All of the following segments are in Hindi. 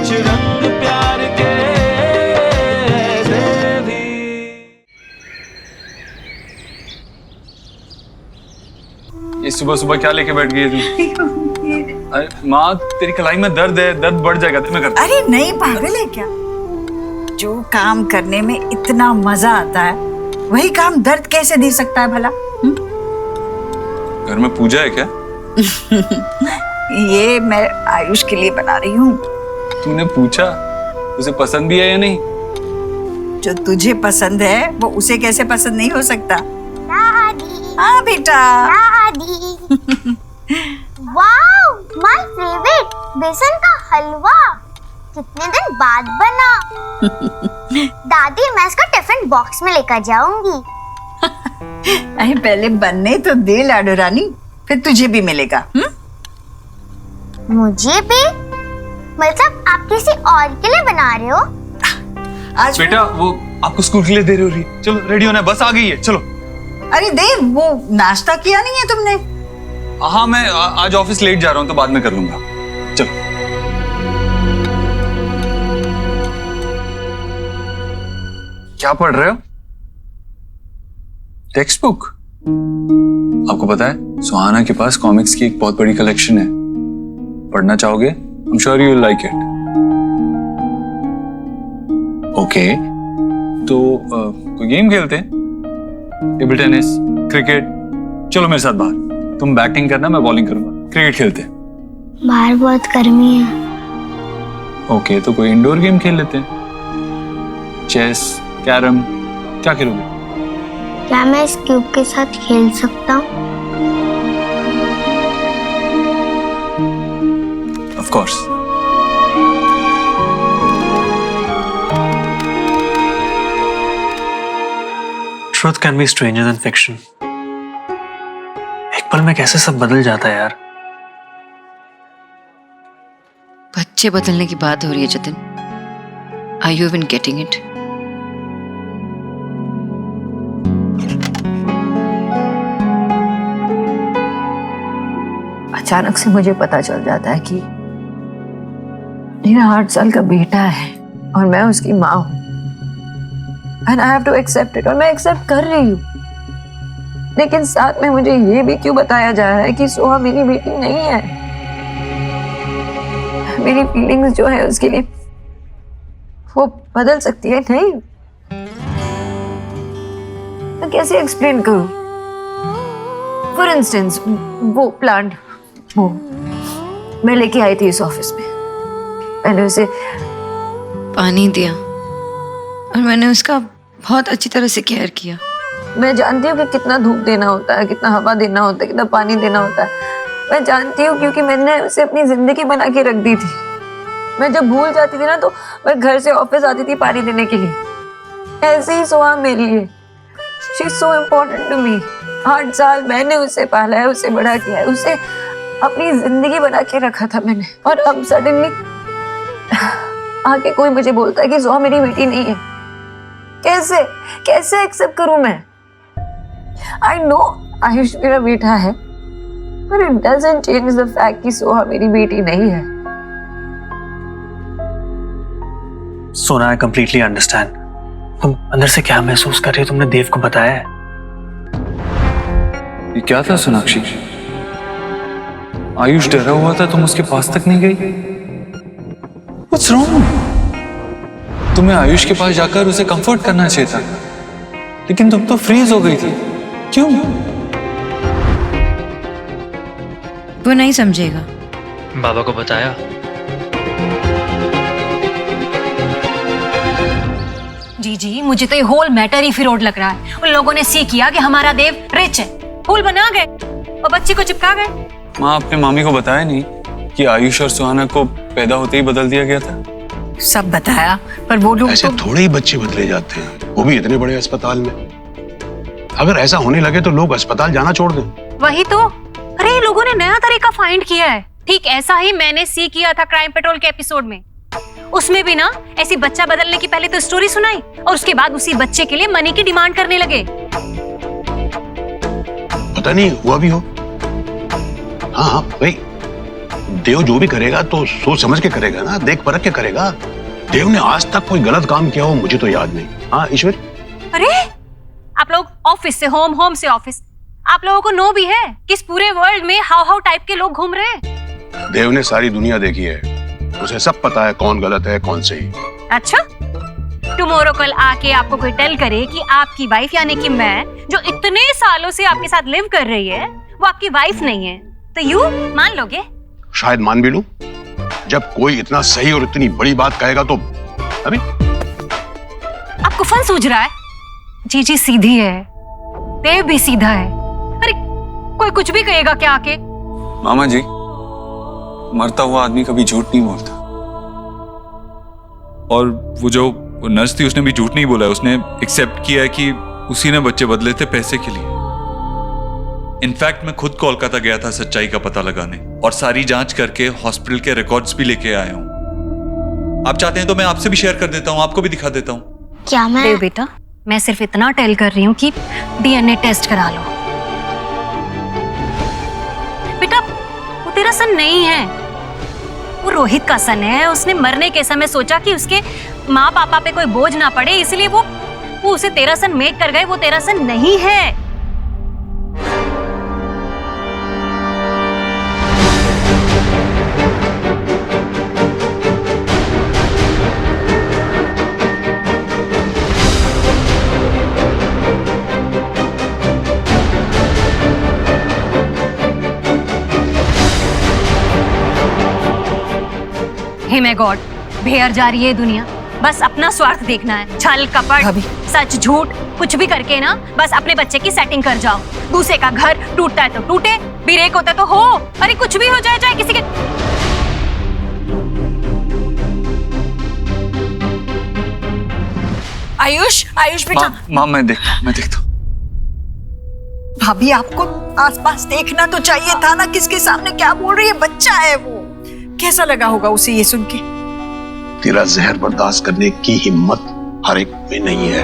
कुछ रंग प्यार के ऐसे भी। ये सुबह सुबह क्या लेके बैठ गई है तू? अरे माँ, तेरी कलाई में दर्द है, दर्द बढ़ जाएगा। मैं करता। अरे नहीं, पागल है क्या? जो काम करने में इतना मजा आता है वही काम दर्द कैसे दे सकता है भला? घर में पूजा है क्या? ये मैं आयुष के लिए बना रही हूँ। तूने पूछा उसे पसंद भी है या नहीं? जो तुझे पसंद है वो उसे कैसे पसंद नहीं हो सकता? दादी। हाँ बेटा। दादी। वाओ, माय फेवरेट बेसन का हलवा। कितने दिन बाद बना। दादी, मैं इसका टिफिन बॉक्स में लेकर जाऊंगी। अरे पहले बनने तो दे लाडो रानी, फिर तुझे भी मिलेगा। मुझे भी? मतलब आप किसी और के लिए बना रहे हो? आज बेटा वो आपको स्कूल के लिए दे रही है। चलो रेडी होना है, बस आ गई है, चलो। अरे देव, वो नाश्ता किया नहीं है तुमने? हाँ मैं आज ऑफिस लेट जा रहा हूँ तो बाद में कर लूंगा। चलो। क्या पढ़ रहे हो? Text book? आपको पता है सुहाना के पास कॉमिक्स की एक बहुत बड़ी कलेक्शन है। पढ़ना चाहोगे? I'm sure you will like it. Okay, तो कोई गेम खेलते हैं? Table tennis, cricket? चलो मेरे साथ बाहर। तुम बैटिंग करना, मैं बॉलिंग करूंगा। क्रिकेट खेलते हैं। बाहर बहुत गर्मी है। ओके, तो कोई इंडोर गेम खेल लेते हैं। चेस, कैरम, क्या खेलोगे? क्या मैं इस क्यूब के साथ खेल सकता हूँ? Of course. Truth can be stranger than fiction. एक पल में कैसे सब बदल जाता है यार। बच्चे बदलने की बात हो रही है Jatin. Are you even getting it? अचानक से मुझे पता चल जाता है कि मेरा 8 साल का बेटा है और मैं उसकी माँ हूँ। And I have to accept it, और मैं एक्सेप्ट कर रही हूँ। लेकिन साथ में मुझे ये भी क्यों बताया जा रहा है कि सोहा मेरी बेटी नहीं है? मेरी फीलिंग्स जो है उसके लिए वो बदल सकती है। नहीं, मैं कैसे एक्सप्लेन करूँ? फॉर इंस्टेंस वो प्लांट, वो मैं लेके आई थी इस ऑफिस में। मैंने उसे पानी दिया और मैंने उसका बहुत अच्छी तरह से केयर किया। मैं जानती हूँ कि कितना धूप देना होता है, कितना हवा देना होता है, कितना पानी देना होता है। मैं जानती हूँ क्योंकि मैंने उसे अपनी जिंदगी बना के रख दी थी। मैं जब भूल जाती थी ना तो मैं घर से ऑफिस आती थी पानी देने के लिए। ऐसे ही सोहा मेरे लिए, she is so important to me. 8 साल मैंने उसे पाला है, उसे बड़ा किया है, उसे अपनी जिंदगी बना के रखा था मैंने। और अब सडनली आके कोई मुझे बोलता है कि सोहा मेरी बेटी नहीं है। कैसे कैसे एक्सेप्ट करूं मैं? आई नो आयुष मेरा बेटा है, but it doesn't change the fact कि सोहा मेरी बेटी नहीं है। सोना, आई कंप्लीटली अंडरस्टैंड। तुम अंदर से क्या महसूस कर रही हो? तुमने देव को बताया है? ये क्या था सोनाक्षी? आयुष डरा हुआ था, तुम उसके पास तक नहीं गई? What's wrong? तुम्हें आयुष के पास जाकर उसे कंफर्ट करना चाहिए था, लेकिन तुम तो फ्रीज हो गई थी। क्यों? वो नहीं समझेगा। बाबा को बताया? जी, मुझे तो ये होल मैटर ही फिरौड लग रहा है। उन लोगों ने सी किया कि हमारा देव रिच है, फूल बना गए और बच्ची को चिपका गए। माँ, आपने मामी को बताया नहीं कि आयुष और सुहाना को पैदा होते ही बदल दिया गया था? सब बताया, पर वो लोग ऐसे थोड़े ही बच्चे बदले जाते हैं, वो भी इतने बड़े अस्पताल में। अगर ऐसा होने लगे तो लोग अस्पताल जाना छोड़ दें। वही तो। अरे ये लोगों ने नया तरीका फाइंड किया है। ठीक ऐसा ही मैंने सी किया था क्राइम पेट्रोल के एपिसोड में। उसमें भी ना ऐसी बच्चा बदलने की पहले तो स्टोरी सुनाई और उसके बाद उसी बच्चे के लिए मनी की डिमांड करने लगे। पता नहीं हुआ भी हो। हाँ भाई, देव जो भी करेगा तो सोच समझ के करेगा ना, देख परख के करेगा। देव ने आज तक कोई गलत काम किया हो मुझे तो याद नहीं। हाँ ईश्वर? अरे आप लोग ऑफिस से होम, होम से ऑफिस, आप लोगों को नो भी है कि इस पूरे वर्ल्ड में हाउ टाइप के लोग घूम रहे हैं। देव ने सारी दुनिया देखी है, उसे सब पता है कौन गलत है कौन सही। अच्छा, टुमारो कल आके आपको कोई टेल करे कि आपकी वाइफ यानी कि मैं, जो इतने सालों से आपके साथ लिव कर रही है, वो आपकी वाइफ नहीं है, तो यू मान लोगे? शायद मान भी लूं। जब कोई इतना सही और इतनी बड़ी बात कहेगा तो अभी आपको फन सूझ रहा है? जीजी सीधी है, देव भी सीधा है। अरे कोई कुछ भी कहेगा क्या आके? मामा जी, मरता हुआ आदमी कभी झूठ नहीं बोलता। और वो जो नर्स थी उसने भी झूठ नहीं बोला है, उसने एक्सेप्ट किया है कि उसी ने बच्चे बदले थे पैसे के लिए। इनफैक्ट मैं खुद कोलकाता गया था सच्चाई का पता लगाने, और सारी जांच करके हॉस्पिटल के रिकॉर्ड्स भी लेके आया हूं। आप चाहते हैं तो मैं आपसे भी शेयर कर देता हूं, आपको भी दिखा देता हूं। क्या मैं? देव बेटा, मैं सिर्फ इतना टेल कर रही हूँ कि डीएनए टेस्ट करा लो। बेटा वो तेरा सन नहीं है, वो रोहित का सन है। उसने मरने के समय सोचा कि उसके माँ पापा पे कोई बोझ ना पड़े, इसलिए वो उसे तेरा सन मेक कर गए। वो तेरा सन नहीं है। हे मैं गॉड, भेड़ जा रही है दुनिया, बस अपना स्वार्थ देखना है। छल कपट सच झूठ कुछ भी करके ना बस अपने बच्चे की सेटिंग कर जाओ। दूसरे का घर टूटता है तो टूटे, ब्रेक होता है तो हो, अरे कुछ भी हो जाए, चाहे किसी के। आयुष, आयुष बेटा। माँ मैं देखता हूँ। भाभी आपको आसपास देखना तो चाहिए था ना, किसके सामने क्या बोल रही है, बच्चा है वो। कैसा लगा होगा उसे ये सुन के? तेरा जहर बर्दाश्त करने की हिम्मत हर एक में नहीं है।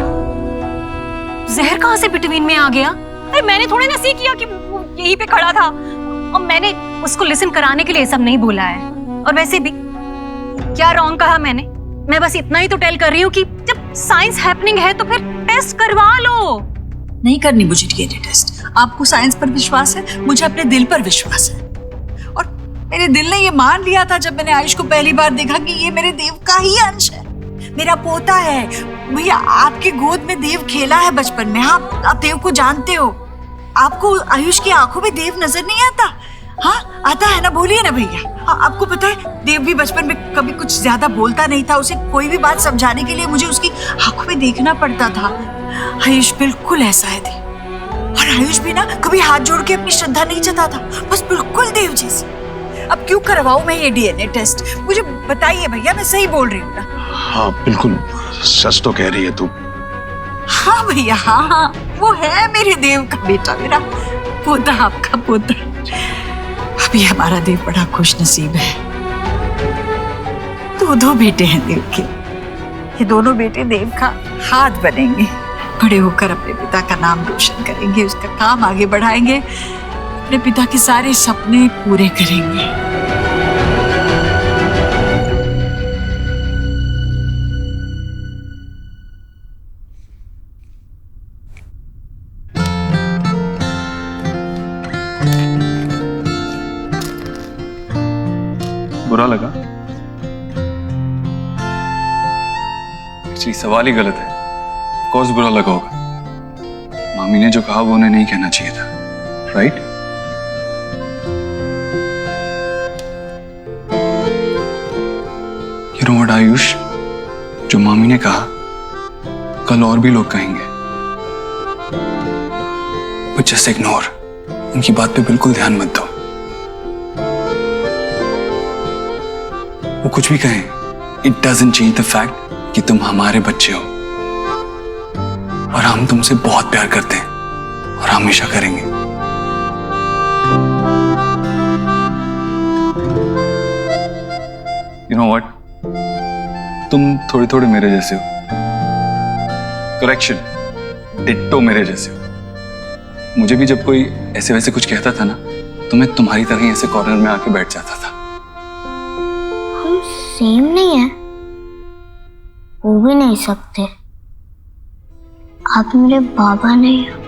जहर कहाँ से बिटवीन में आ गया? अरे मैंने थोड़ी ना सी किया कि वो यहीं पे खड़ा था, और मैंने उसको लिसन कराने के लिए सब नहीं बोला है। और वैसे भी क्या रॉन्ग कहा मैंने? मैं बस इतना ही तो टेल कर रही हूँ कि जब साइंस हैपनिंग है तो फिर टेस्ट करवा लो। नहीं करनी मुझे डीएनए टेस्ट। आपको साइंस पर विश्वास है, मुझे अपने दिल पर विश्वास है। और मेरे दिल ने ये मान लिया था जब मैंने आयुष को पहली बार देखा कि ये मेरे देव का ही अंश है, मेरा पोता है। भैया आपके गोद में देव खेला है बचपन में, आप देव को जानते हो। आपको आयुष की आंखों में देव नजर नहीं आता? हाँ आता है ना, बोलिए ना भैया। हाँ, आपको पता है देव भी बचपन में कभी कुछ ज्यादा बोलता नहीं था। उसे कोई भी बात समझाने के लिए मुझे उसकी आंखों में देखना पड़ता था। आयुष बिल्कुल ऐसा है देव। और आयुष भी ना कभी हाथ जोड़ के अपनी श्रद्धा नहीं जताता, बस बिल्कुल देव जैसे। अब क्यों करवाऊं मैं ये डीएनए टेस्ट? मुझे बताइए भैया, मैं सही बोल रही हूँ ना? हाँ बिल्कुल सच तो कह रही है तू। हाँ भैया, हाँ वो है मेरे देव का बेटा, मेरा पोता, आपका पोता। अभी हमारा देव बड़ा खुश नसीब है। दो बेटे हैं देव के। ये दोनों बेटे देव का हाथ बनेंगे, बड़े होकर अपने पिता का नाम रोशन करेंगे, उसका काम आगे बढ़ाएंगे, अपने पिता के सारे सपने पूरे करेंगे। बुरा लगा? एक्चुअली सवाल ही गलत है। कौन बुरा लगा होगा? मामी ने जो कहा वो उन्हें नहीं कहना चाहिए था, right? You know what Ayush, जो मामी ने कहा कल और भी लोग कहेंगे, बट जस्ट इग्नोर। उनकी बात पे बिल्कुल ध्यान मत दो। वो कुछ भी कहें, it doesn't change the fact कि तुम हमारे बच्चे हो और हम तुमसे बहुत प्यार करते हैं और हमेशा करेंगे। यू नो व्हाट, तुम थोड़े थोड़े मेरे जैसे हो। करेक्शन, डिट्टो मेरे जैसे हो। मुझे भी जब कोई ऐसे वैसे कुछ कहता था ना, तो मैं तुम्हारी तरह ही ऐसे कॉर्नर में आके बैठ जाता था। सेम नहीं है, हो भी नहीं सकते। आप मेरे बाबा नहीं हो।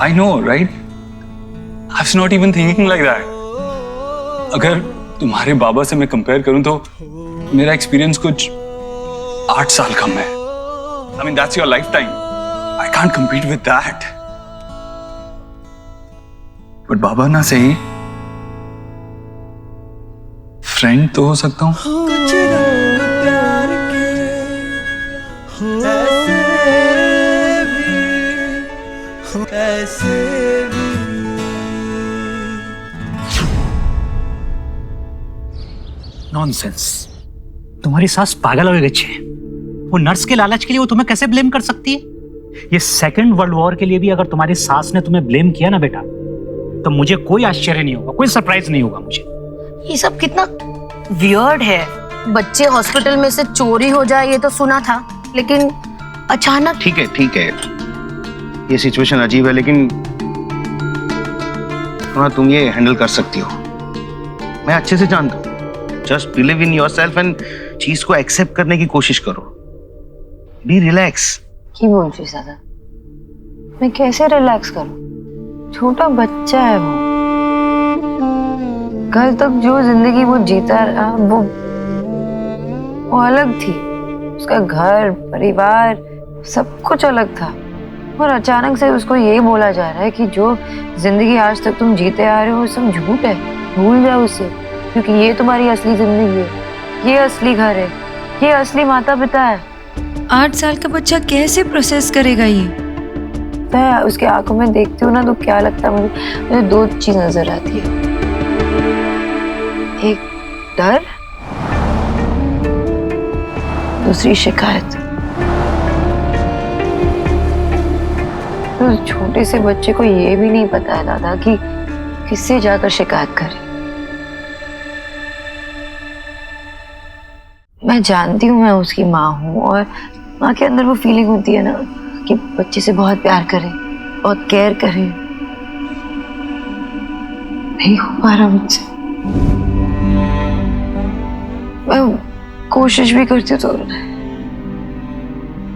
I know, right? I was not even thinking like that. अगर तुम्हारे बाबा से मैं कंपेयर करूं तो मेरा एक्सपीरियंस कुछ 8 साल कम है। I mean, that's your lifetime. I can't compete with that. But बाबा ना सही, फ्रेंड तो हो सकता हूं। नॉनसेंस। तुम्हारी सास पागल हो गई है। वो नर्स के लालच के लिए वो तुम्हें कैसे ब्लेम कर सकती है? ये सेकंड वर्ल्ड वॉर के लिए भी अगर तुम्हारी सास ने तुम्हें ब्लेम किया ना बेटा, तो मुझे कोई आश्चर्य नहीं होगा, कोई सरप्राइज नहीं होगा मुझे। ये सब कितना वियर्ड है। बच्चे हॉस्पिटल में से चोरी हो जाए ये तो सुना था, लेकिन अचानक। ठीक है, ये सिचुएशन अजीब है, लेकिन तुम ये हैंडल कर सकती हो। मैं अच्छे से जानता हूँ। Just believe in yourself and चीज को एक्सेप्ट करने की कोशिश करो। Be relax. की बोल रही दादा? मैं कैसे रिलैक्स करूं? छोटा बच्चा है वो। कल तक जो जिंदगी वो जीता रहा वो अलग थी। उसका घर, परिवार, सब कुछ अलग था। और अचानक से उसको ये बोला जा रहा है कि जो जिंदगी आज तक तुम जीते आ रहे हो वो सब झूठ है, भूल जाओ उसे, क्योंकि ये तुम्हारी असली जिंदगी है, ये असली घर है, ये असली माता पिता है। 8 साल का बच्चा कैसे प्रोसेस करेगा ये? मैं उसके आंखों में देखती हूँ ना तो क्या लगता है मुझे 2 चीज नजर आती है। एक डर, दूसरी शिकायत। तो छोटे से बच्चे को ये भी नहीं पता है दादा कि किससे जाकर शिकायत करे। मैं जानती हूँ मैं उसकी माँ हूँ, और माँ के अंदर वो फीलिंग होती है ना कि बच्चे से बहुत प्यार करे, बहुत केयर करे। नहीं हो पा रहा मुझसे। मैं कोशिश भी करती हूँ तो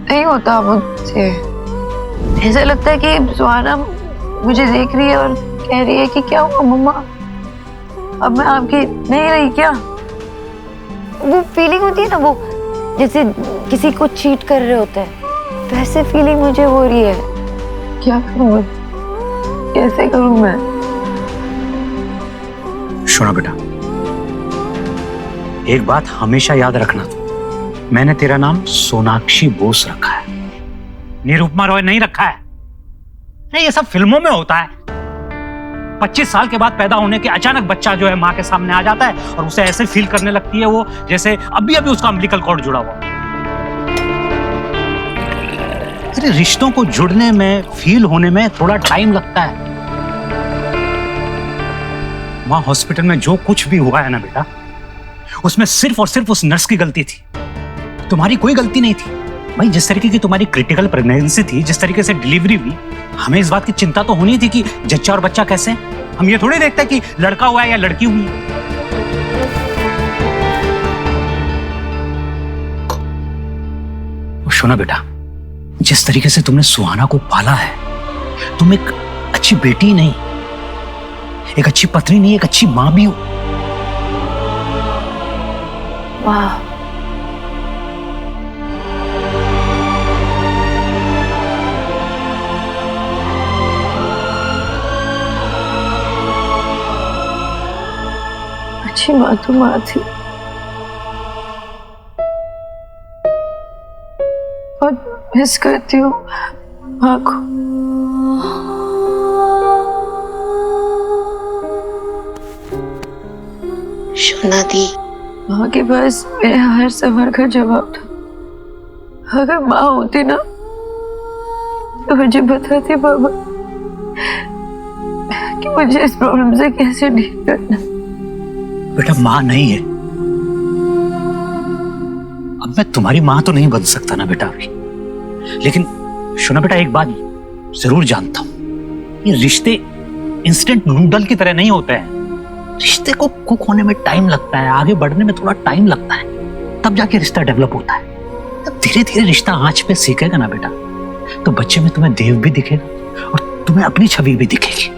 नहीं होता मुझसे। ऐसा लगता है कि सुहाना मुझे देख रही है और कह रही है कि क्या हुआ मम्मा, अब मैं आपकी नहीं रही क्या? वो फीलिंग होती है ना, वो जैसे किसी को चीट कर रहे होते हैं, वैसे फीलिंग मुझे हो रही है। क्या करूं, कैसे करूं मैं? सुना बेटा, एक बात हमेशा याद रखना, मैंने तेरा नाम सोनाक्षी बोस रखा है, निरुपमा रॉय नहीं रखा है। नहीं, ये सब फिल्मों में होता है। 25 साल के बाद पैदा होने के अचानक बच्चा जो है माँ के सामने आ जाता है और उसे ऐसे फील करने लगती है वो जैसे अभी उसका अम्बिलिकल कॉर्ड जुड़ा हुआ। अरे रिश्तों को जुड़ने में, फील होने में थोड़ा टाइम लगता है। वहां हॉस्पिटल में जो कुछ भी हुआ है ना बेटा, उसमें सिर्फ और सिर्फ उस नर्स की गलती थी, तुम्हारी कोई गलती नहीं थी। भाई जिस तरीके की तुम्हारी क्रिटिकल प्रेगनेंसी थी, जिस तरीके से डिलीवरी हुई, हमें इस बात की चिंता तो होनी थी कि जच्चा और बच्चा कैसे हैं। हम ये थोड़ी देखते कि लड़का हुआ है या लड़की हुई है। सुना बेटा, जिस तरीके से तुमने सुहाना को पाला है, तुम एक अच्छी बेटी नहीं, एक अच्छी पत्नी नहीं, एक अच्छी मां भी हो। वाह, अच्छी माँ तो माँ थी, बहुत मिस करती हूँ माँ को। सोना दी, माँ के पास मेरे हर सवाल का जवाब था। अगर माँ होती ना तो मुझे बताती बाबा कि मुझे इस प्रॉब्लम से कैसे डील करना। बेटा माँ नहीं है, अब मैं तुम्हारी माँ तो नहीं बन सकता ना बेटा अभी, लेकिन सुना बेटा, एक बात जरूर जानता हूं, ये रिश्ते इंस्टेंट नूडल की तरह नहीं होते हैं। रिश्ते को कुक होने में टाइम लगता है, आगे बढ़ने में थोड़ा टाइम लगता है, तब जाके रिश्ता डेवलप होता है। तब धीरे धीरे रिश्ता आंच पे सीखेगा ना बेटा, तो बच्चे में तुम्हें देव भी दिखेगा और तुम्हें अपनी छवि भी दिखेगी।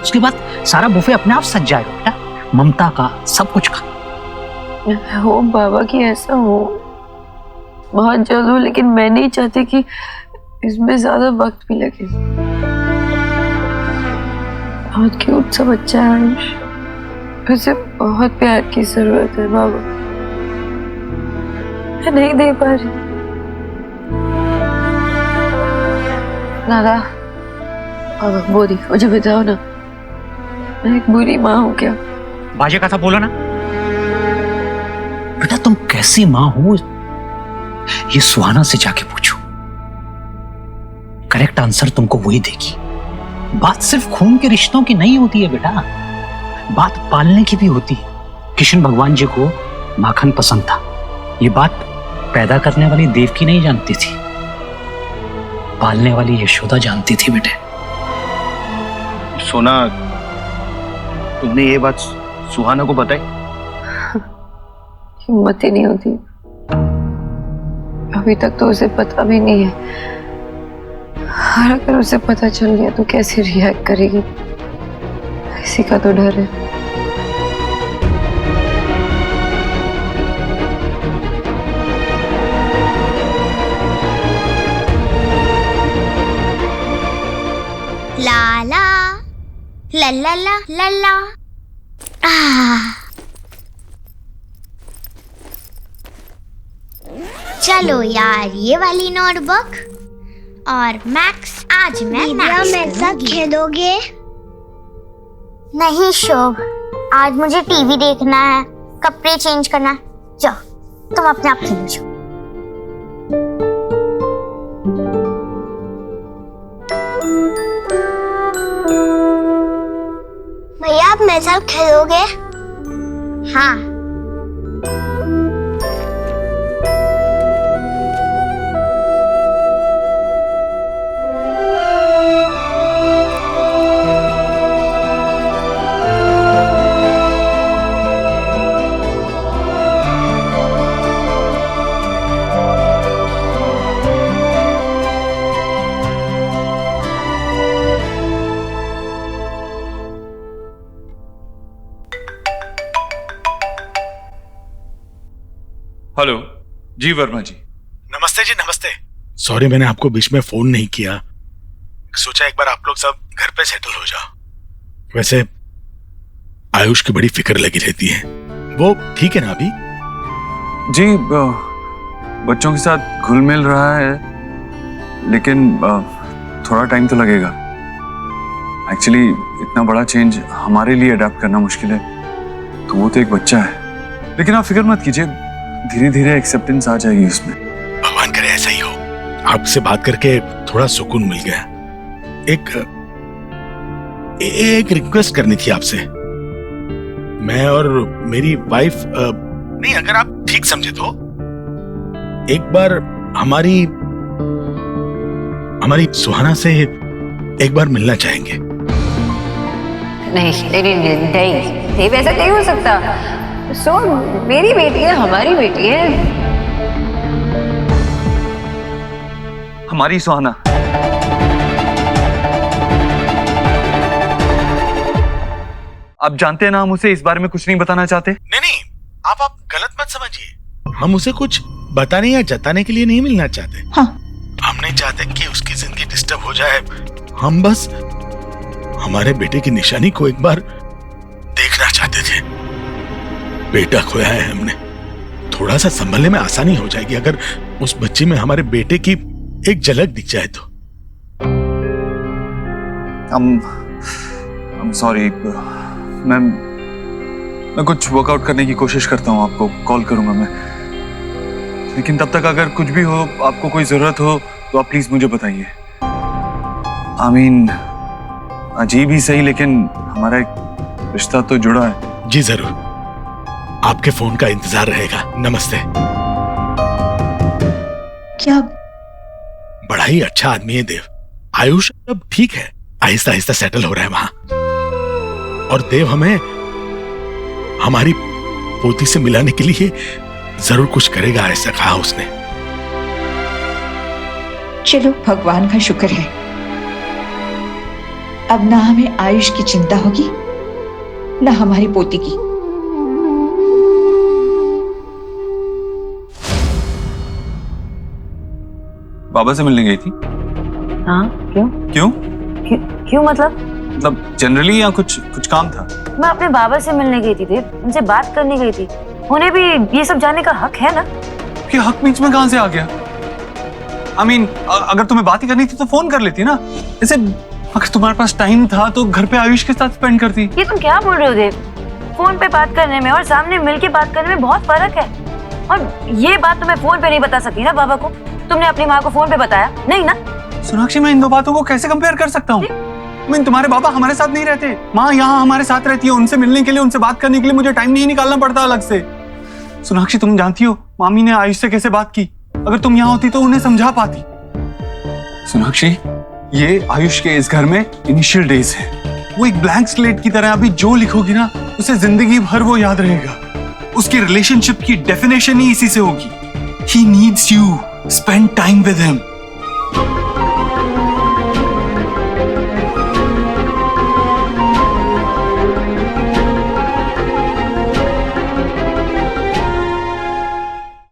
उसके बाद सारा बुफे अपने आप सज जाएगा बेटा, ममता का, सब कुछ का। हो बाबा कि ऐसा हो, बहुत जल्द हो, लेकिन मैं नहीं चाहती कि इसमें ज्यादा वक्त भी लगे। बहुत क्यूट सा बच्चा है आयुष, उसे बहुत प्यार की जरूरत है बाबा, मैं नहीं दे पा रही। दादा बाबा बोली, मुझे बताओ ना, मैं एक बुरी माँ हूँ क्या? बाजे का था बोलो ना बेटा, तुम कैसी माँ हो ये सुहाना से जाके पूछो, करेक्ट आंसर तुमको वही देगी। बात सिर्फ खून के रिश्तों की नहीं होती है बेटा, बात पालने की भी होती है। कृष्ण भगवान जी को माखन पसंद था, ये बात पैदा करने वाली देवकी नहीं जानती थी, पालने वाली यशोदा जानती थी बेटे। सोना, तुमने ये बात सुहाना को बताई? हिम्मत ही नहीं होती, अभी तक तो उसे पता भी नहीं है, और अगर उसे पता चल गया तो कैसे रिएक्ट करेगी, इसी का तो डर है। ला ला ला ला ला ला ला। चलो यार, ये वाली नोटबुक और मैक्स, आज मैं मेरे साथ खेलोगे? नहीं शोभ, आज मुझे टीवी देखना है, कपड़े चेंज करना है, जाओ तुम अपने आप खेलो जाओ। भैया आप मेरे साथ खेलोगे? हाँ। हेलो जी, वर्मा जी। नमस्ते जी, नमस्ते। सॉरी मैंने आपको बीच में फोन नहीं किया, सोचा एक बार आप लोग सब घर पे सेटल हो जाओ। वैसे आयुष की बड़ी फिक्र लगी रहती है, वो ठीक है ना अभी? जी बच्चों के साथ घुल मिल रहा है, लेकिन थोड़ा टाइम तो लगेगा। एक्चुअली इतना बड़ा चेंज हमारे लिए अडेप्ट करना मुश्किल है, तो वो तो एक बच्चा है, लेकिन आप फिक्र मत कीजिए, धीरे धीरे एक्सेप्टेंस आ जाएगी उसमें। भगवान करे ऐसा ही हो। आपसे बात करके थोड़ा सुकून मिल गया। एक रिक्वेस्ट करनी थी आपसे। मैं और मेरी वाइफ, नहीं अगर आप ठीक समझे तो एक बार हमारी सुहाना से एक बार मिलना चाहेंगे। नहीं, वैसा नहीं हो सकता। सो मेरी बेटी है, हमारी बेटी है। हमारी सुहाना। आप जानते हैं ना, हम उसे इस बारे में कुछ नहीं बताना चाहते। नहीं, आप गलत मत समझिए। हम उसे कुछ बताने या जताने के लिए नहीं मिलना चाहते। हाँ। हम नहीं चाहते कि उसकी जिंदगी डिस्टर्ब हो जाए। हम बस हमारे बेटे की निशानी को एक बार देखना चाहते थे। बेटा खोया है हमने, थोड़ा सा संभलने में आसानी हो जाएगी अगर उस बच्चे में हमारे बेटे की एक झलक दिख जाए तो। I'm sorry, मैं कुछ वर्कआउट करने की कोशिश करता हूँ, आपको कॉल करूंगा मैं। लेकिन तब तक अगर कुछ भी हो, आपको कोई जरूरत हो, तो आप प्लीज मुझे बताइए। अजीब ही सही, लेकिन हमारा एक रिश्ता तो जुड़ा है। जी जरूर, आपके फोन का इंतजार रहेगा। नमस्ते। क्या बड़ा ही अच्छा आदमी है देव। आयुष अब ठीक है, आहिस्ता आहिस्ता सेटल हो रहा है वहां। और देव हमें हमारी पोती से मिलाने के लिए जरूर कुछ करेगा, ऐसा कहा उसने। चलो भगवान का शुक्र है, अब ना हमें आयुष की चिंता होगी ना हमारी पोती की। बाबा से मिलने गई थी? हाँ, क्यों? क्यों? क्यों मतलब? मतलब जनरली या कुछ काम था? मैं अपने बाबा से मिलने गई थी देव, उनसे बात करने गई थी। उन्हें भी ये सब जानने का हक है ना? कि हक बीच में कहां से आ गया? I mean, अगर तुम्हें बात ही करनी थी तो फोन कर लेती ना। जैसे अगर तुम्हारे पास टाइम था तो घर पे आयुष के साथ स्पेंड करती। ये तुम क्या बोल रहे हो देव? फोन पे बात करने में और सामने मिलके बात करने में बहुत फर्क है। और ये बात तुम्हें फोन पे नहीं बता सकती ना बाबा को? तुमने अपनी माँ को फोन पे बताया नहीं ना? सोनाक्षी, मैं इन दो बातों को कैसे कंपेयर कर सकता हूँ? मैं तुम्हारे बाबा हमारे साथ नहीं रहते, माँ यहाँ हमारे साथ रहती है। उनसे मिलने के लिए, उनसे बात करने के लिए मुझे टाइम नहीं निकालना पड़ता अलग से। सोनाक्षी, तुम जानती हो मामी ने आयुष से कैसे बात की? अगर तुम यहाँ होती तो उन्हें समझा पाती। सोनाक्षी, ये आयुष के इस घर में इनिशियल डेज है। वो एक ब्लैंक स्लेट की तरह, अभी जो लिखोगी ना उसे जिंदगी भर वो याद रहेगा। उसकी रिलेशनशिप की डेफिनेशन ही इसी से होगी। He needs you. Spend time with him.